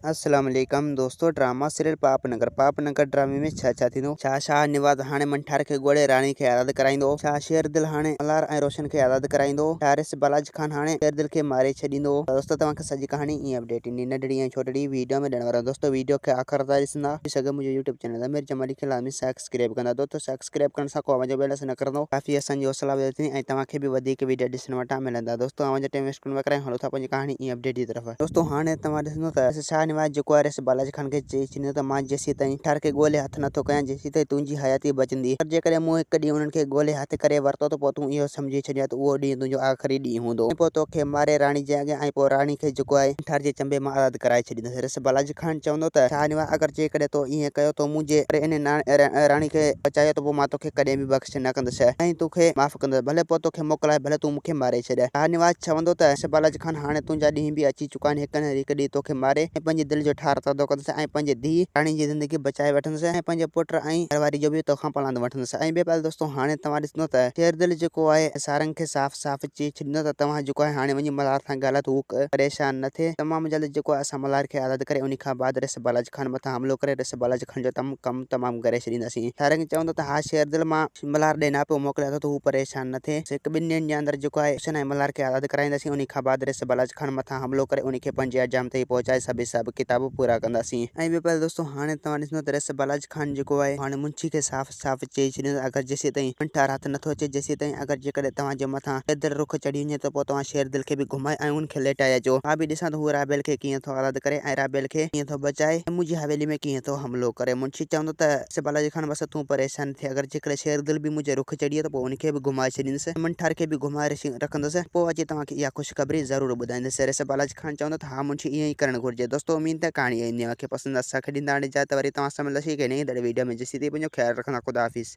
अस्सलाम वालेकुम दोस्तों। ड्रामा सीरियल पापनगर ड्रामे में छा थींदो। छा निवाज हाणे मंठार खे ॻोल्हे राणी खे आज़ाद कराईंदो। छा शेर दिल हाणे मल्हार ऐं रोशन खे आज़ाद कराईंदो। छा रिस बालाजी खान हाणे शेर दिल खे मारे छॾींदो। दोस्तों तव्हांखे सॼी कहानी ईअं अपडेट ईंदी नंढड़ी ऐं छोटड़ी वीडियो में ॾियण वारा। दोस्तों वीडियो खे आख़िर ताईं ॾिसंदा सघो। मुंहिंजो यूट्यूब चैनल अमीर जमाली खे लाज़मी सब्सक्राइब कंदा। दोस्तों सब्सक्राइब करण सां को आवाज़ बेल न करंदो। काफ़ी असांजी हौसला वधंदी ऐं तव्हांखे बि वधीक वीडियो ॾिसण वटां मिलंदा। दोस्तों आवाज़ टाइम वेस्ट न कराए हलो था पंहिंजी कहानी ईअं अपडेट जी तरफ़। दोस्तों हाणे तव्हां ॾिसंदो त छा निवाज जेको आहे बालाजी खान खे चई छॾींदो त मां जेसीं ताईं ठार खे ॻोल्हे हथ नथो कयां जेसीं ताईं तुंहिंजी हयाती बचंदी। पर जेकॾहिं मूं हिकु ॾींहुं उन्हनि खे ॻोल्हे हथ करे वरितो त पोइ तूं इहो सम्झी छॾिया त उहो ॾींहुं तुंहिंजो आख़िरी ॾींहुं हूंदो। पोइ तोखे मारे राणी जे अॻियां ऐं पोइ राणी खे जेको आहे ठार जे चंबे मां आज़ाद कराए छॾींदुसि। रिस बालाजी खान चवंदो त छा निवाज अगरि जेकॾहिं तो ईअं कयो तो मुंहिंजे इन राणी खे बचायो त पोइ मां तोखे कॾहिं बि बख़्श न कंदुसि ऐं तोखे माफ़ कंदुसि। भले पोइ तोखे मोकिलाए भले तूं मूंखे मारे छॾ। छा निवाज चवंदो त रिस बालाजी खान हाणे तुंहिंजा ॾींहं बि अची चुका आहिनि। हिकु न हिकु ॾींहुं तोखे मारे ऐं पंहिंजे दिलि जो ठार तदो कंदुसि ऐं पंहिंजे धीउ राणी जी ज़िंदगी बचाए वठंदुसि ऐं पंहिंजे पुट ऐं घरवारी जो बि तोखां पलांद वठंदुसि। ऐं ॿिए पासे दोस्तों हाणे तव्हां ॾिसंदो त शेर दिल जेको आहे सारंग खे साफ़ चई छॾींदो त तव्हां जेको आहे हाणे वञी मल्हार सां ॻाल्हायो त हू परेशान न थिए। तमामु जल्द जेको आहे असां मल्हार खे आज़ाद करे उन खां बाद रिस बालाजी खान मथां हमलो करे रिस बालाजी खान जो कमु तमामु करे छॾींदासीं। सारंग चवंदो त हा शेर दिल मां मल्हार ॾे ना पियो मोकिलिया थो त हू परेशान न थिए। हिकु ॿिनि ॾींहंनि जे अंदरि जेको आहे रोशन ऐं मल्हार खे आज़ाद कराईंदासीं। उन खां बाद रिस बालाजी खान मथां हमलो करे उन खे पंहिंजे अंजाम ताईं पहुचाए सभु हिसाब किताब पूरा कंदासीं। ऐं ॿिए पासे दोस्तों हाणे तव्हां ॾिसंदो त रिस बालाजी खान जेको आहे हाणे मुंशी खे साफ़ चई छॾींदो अगरि जेसीं ताईं मंठार हथ नथो अचे जेसीं ताईं अगरि जेकॾहिं तव्हांजे मथां शेर दिल रुख चढ़ी वञे त पोइ तव्हां शेर दिल खे बि घुमाए ऐं उनखे लेटाए अचो। मां बि ॾिसां त हू राबेल खे कीअं थो आज़ाद करे ऐं राबेल खे कीअं थो बचाए ऐं मुंहिंजी हवेली में कीअं थो हमलो करे। मुंशी चवंदो त रिस बालाजी खान बस तूं परेशान थिए। अगरि जेकॾहिं शेर दिल बि मुंहिंजे रुख चढ़ी त पोइ उनखे बि घुमाए छॾींदुसि मंठार खे बि घुमाए रखंदुसि। पोइ अची तव्हांखे इहा ख़ुशख़बरी ज़रूरु ॿुधाईंदुसि। रिस बालाजी खान चवंदो त हा मुंशी ईअं ई करणु घुरिजे। दोस्तों उमीद त कहाणी ईंदी आहे पसंदि असांखे ॾींदा हाणे वरी तव्हां सां मिलंदासीं नई वीडियो में। जेसीं ताईं पंहिंजो ख्यालु रखंदा। ख़ुदा हाफ़िज़।